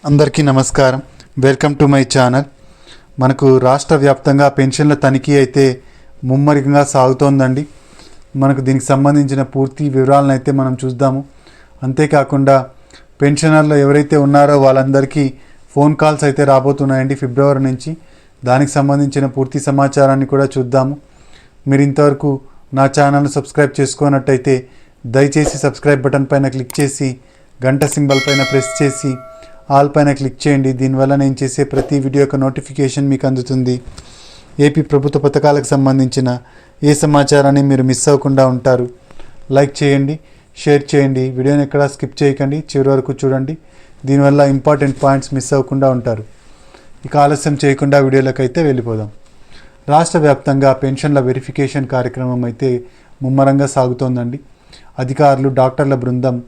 అందరికీ నమస్కారం. Welcome to my channel. మనకు రాష్ట్ర వ్యాప్తంగా పెన్షన్ల తనిఖీ అయితే ముమ్మరంగా సాగుతోందండి. మనకు దీనికి సంబంధించిన పూర్తి వివరాలను అయితే మనం చూద్దాము. అంతేకాకుండా పెన్షనర్లు ఎవరైతే ఉన్నారో వాళ్ళందరికీ ఫోన్ కాల్స్ అయితే రాబోతున్నాయండి ఫిబ్రవరి నుంచి. దానికి సంబంధించిన పూర్తి సమాచారాన్ని కూడా చూద్దాము. మీరు ఇంతవరకు నా ఛానల్ను సబ్స్క్రైబ్ చేసుకున్నట్టయితే దయచేసి సబ్స్క్రైబ్ బటన్ పైన క్లిక్ చేసి గంట సింబల్ పైన ప్రెస్ చేసి ఆల్ పైన క్లిక్ చేయండి. దీనివల్ల నేను చేసే ప్రతి వీడియో యొక్క నోటిఫికేషన్ మీకు అందుతుంది. ఏపీ ప్రభుత్వ పథకాలకు సంబంధించిన ఏ సమాచారాన్ని మీరు మిస్ అవ్వకుండా ఉంటారు. లైక్ చేయండి, షేర్ చేయండి, వీడియోని ఎక్కడా స్కిప్ చేయకండి, చివరి వరకు చూడండి. దీనివల్ల ఇంపార్టెంట్ పాయింట్స్ మిస్ అవ్వకుండా ఉంటారు. ఇక ఆలస్యం చేయకుండా వీడియోలోకి అయితే వెళ్ళిపోదాం. రాష్ట్ర వ్యాప్తంగా పెన్షన్ల వెరిఫికేషన్ కార్యక్రమం అయితే ముమ్మరంగా సాగుతోందండి. అధికారులు, డాక్టర్ల బృందం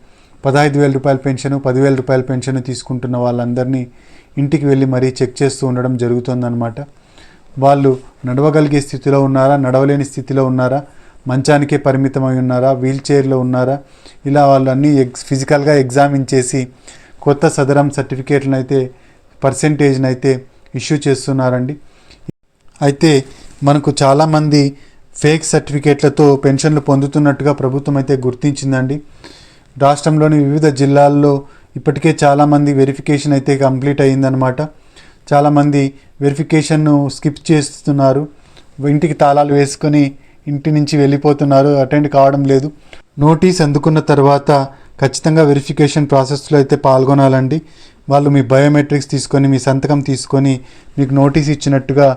15,000 రూపాయల పెన్షన్, 10,000 రూపాయల పెన్షన్ తీసుకుంటున్న వాళ్ళందరినీ ఇంటికి వెళ్ళి మరీ చెక్ చేస్తూ ఉండడం జరుగుతుందన్నమాట. వాళ్ళు నడవగలిగే స్థితిలో ఉన్నారా, నడవలేని స్థితిలో ఉన్నారా, మంచానికే పరిమితమై ఉన్నారా, వీల్ చైర్లో ఉన్నారా, ఇలా వాళ్ళన్నీ ఫిజికల్గా ఎగ్జామిన్ చేసి కొత్త సదరం సర్టిఫికేట్లను అయితే పర్సెంటేజ్ని అయితే ఇష్యూ చేస్తున్నారండి. అయితే మనకు చాలామంది ఫేక్ సర్టిఫికేట్లతో పెన్షన్లు పొందుతున్నట్టుగా ప్రభుత్వం అయితే గుర్తించిందండి. రాష్ట్రంలోని వివిధ జిల్లాల్లో ఇప్పటికే చాలామంది వెరిఫికేషన్ అయితే కంప్లీట్ అయ్యిందనమాట. చాలామంది వెరిఫికేషన్ను స్కిప్ చేస్తున్నారు, ఇంటికి తాళాలు వేసుకొని ఇంటి నుంచి వెళ్ళిపోతున్నారు, అటెండ్ కావడం లేదు. నోటీస్ అందుకున్న తర్వాత ఖచ్చితంగా వెరిఫికేషన్ ప్రాసెస్లో అయితే పాల్గొనాలండి. వాళ్ళు మీ బయోమెట్రిక్స్ తీసుకొని, మీ సంతకం తీసుకొని మీకు నోటీస్ ఇచ్చినట్టుగా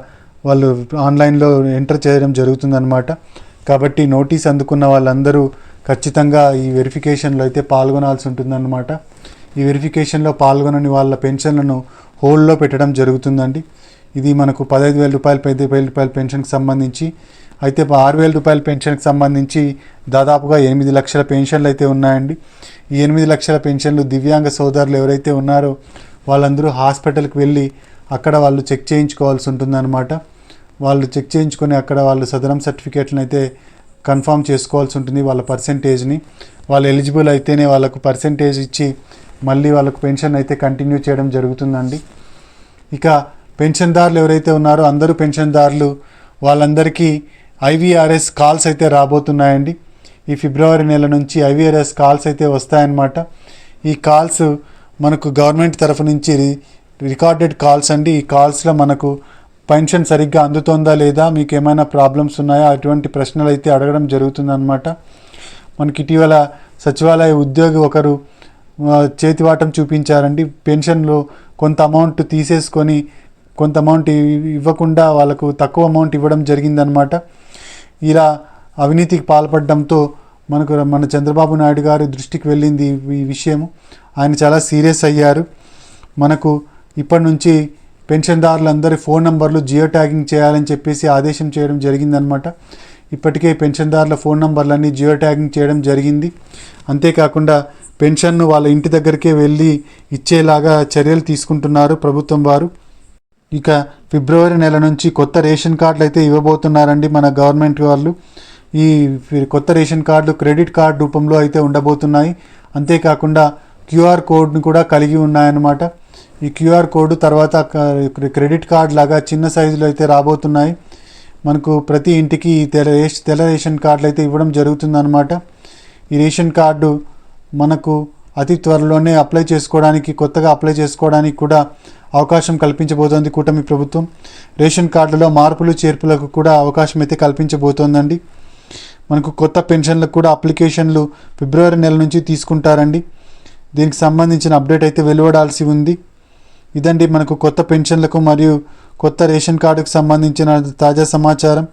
వాళ్ళు ఆన్లైన్లో ఎంటర్ చేయడం జరుగుతుందన్నమాట. కాబట్టి నోటీస్ అందుకున్న వాళ్ళందరూ ఖచ్చితంగా ఈ వెరిఫికేషన్లో అయితే పాల్గొనాల్సి ఉంటుందన్నమాట. ఈ వెరిఫికేషన్లో పాల్గొనని వాళ్ళ పెన్షన్లను హోల్డ్లో పెట్టడం జరుగుతుందండి. ఇది మనకు 15,000 రూపాయలు, 10,000 రూపాయల పెన్షన్కి సంబంధించి. అయితే 6,000 రూపాయల పెన్షన్కి సంబంధించి దాదాపుగా 8 లక్షల పెన్షన్లు అయితే ఉన్నాయండి. ఈ 8 లక్షల పెన్షన్లు దివ్యాంగ సోదరులు ఎవరైతే ఉన్నారో వాళ్ళందరూ హాస్పిటల్కి వెళ్ళి అక్కడ వాళ్ళు చెక్ చేయించుకోవాల్సి ఉంటుందన్నమాట. వాళ్ళు చెక్ చేయించుకొని అక్కడ వాళ్ళు సదరం సర్టిఫికేట్లను అయితే కన్ఫర్మ్ చేసుకోవాల్సి ఉంటుంది. వాళ్ళ పర్సెంటేజ్ని వాళ్ళు ఎలిజిబుల్ అయితేనే వాళ్ళకు పర్సెంటేజ్ ఇచ్చి మళ్ళీ వాళ్ళకు పెన్షన్ అయితే కంటిన్యూ చేయడం జరుగుతుందండి. ఇక పెన్షన్దారులు ఎవరైతే ఉన్నారో అందరూ పెన్షన్దారులు వాళ్ళందరికీ IVRS కాల్స్ అయితే రాబోతున్నాయండి. ఈ ఫిబ్రవరి నెల నుంచి IVRS కాల్స్ అయితే వస్తాయన్నమాట. ఈ కాల్స్ మనకు గవర్నమెంట్ తరఫు నుంచి రికార్డెడ్ కాల్స్ అండి. ఈ కాల్స్లో మనకు పెన్షన్ సరిగ్గా అందుతోందా లేదా, మీకు ఏమైనా ప్రాబ్లమ్స్ ఉన్నాయా, అటువంటి ప్రశ్నలు అయితే అడగడం జరుగుతుందన్నమాట. మనకి ఇటీవల సచివాలయ ఉద్యోగి ఒకరు చేతివాటం చూపించారండి. పెన్షన్లో కొంత అమౌంట్ తీసేసుకొని కొంత అమౌంట్ ఇవ్వకుండా వాళ్ళకు తక్కువ అమౌంట్ ఇవ్వడం జరిగిందనమాట. ఇలా అవినీతికి పాల్పడడంతో మన చంద్రబాబు నాయుడు గారి దృష్టికి వెళ్ళింది ఈ విషయం. ఆయన చాలా సీరియస్ అయ్యారు. మనకు ఇప్పటి నుంచి పెన్షన్దారులందరి ఫోన్ నంబర్లు జియో ట్యాగింగ్ చేయాలని చెప్పేసి ఆదేశం చేయడం జరిగిందనమాట. ఇప్పటికే పెన్షన్దారుల ఫోన్ నంబర్లన్నీ జియో ట్యాగింగ్ చేయడం జరిగింది. అంతేకాకుండా పెన్షన్ను వాళ్ళ ఇంటి దగ్గరికే వెళ్ళి ఇచ్చేలాగా చర్యలు తీసుకుంటున్నారు ప్రభుత్వం వారు. ఇక ఫిబ్రవరి నెల నుంచి కొత్త రేషన్ కార్డులు అయితే ఇవ్వబోతున్నారండి మన గవర్నమెంట్ వాళ్ళు. ఈ కొత్త రేషన్ కార్డులు క్రెడిట్ కార్డు రూపంలో అయితే ఉండబోతున్నాయి. అంతేకాకుండా QR కోడ్ను కూడా కలిగి ఉన్నాయన్నమాట. ఈ QR కోడ్ తర్వాత క్రెడిట్ కార్డ్ లాగా చిన్న సైజులో అయితే రాబోతున్నాయి. మనకు ప్రతి ఇంటికి తెల్ల రేషన్ కార్డులు అయితే ఇవ్వడం జరుగుతుందన్నమాట. ఈ రేషన్ కార్డు మనకు అతి త్వరలోనే కొత్తగా అప్లై చేసుకోవడానికి కూడా అవకాశం కల్పించబోతోంది కూటమి ప్రభుత్వం. రేషన్ కార్డులో మార్పులు చేర్పులకు కూడా అవకాశం అయితే కల్పించబోతోందండి. మనకు కొత్త పెన్షన్లకు కూడా అప్లికేషన్లు ఫిబ్రవరి నెల నుంచి తీసుకుంటారండి. దీనికి సంబంధించిన అప్డేట్ అయితే వెలువడాల్సి ఉంది. ఇదండి మనకు కొత్త పెన్షన్లకు మరియు కొత్త రేషన్ కార్డుకు సంబంధించిన తాజా సమాచారం.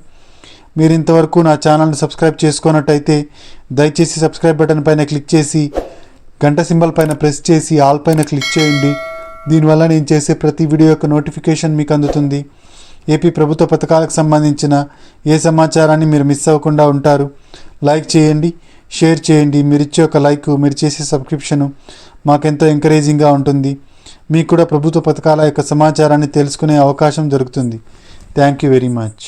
మీరు ఇంతవరకు నా ఛానల్ని సబ్స్క్రైబ్ చేసుకున్నట్టయితే దయచేసి సబ్స్క్రైబ్ బటన్ పైన క్లిక్ చేసి గంట సింబల్ పైన ప్రెస్ చేసి ఆల్ పైన క్లిక్ చేయండి. దీనివల్ల నేను చేసే ప్రతి వీడియో యొక్క నోటిఫికేషన్ మీకు అందుతుంది. ఏపీ ప్రభుత్వ పథకాలకు సంబంధించిన ఏ సమాచారాన్ని మీరు మిస్ అవ్వకుండా ఉంటారు. లైక్ చేయండి, షేర్ చేయండి. మీరు ఇచ్చే ఒక లైక్, మీరు చేసే సబ్స్క్రిప్షను మాకెంతో ఎంకరేజింగ్గా ఉంటుంది. మీకు కూడా ప్రభుత్వ పథకాల యొక్క సమాచారాన్ని తెలుసుకునే అవకాశం దొరుకుతుంది. Thank you very much.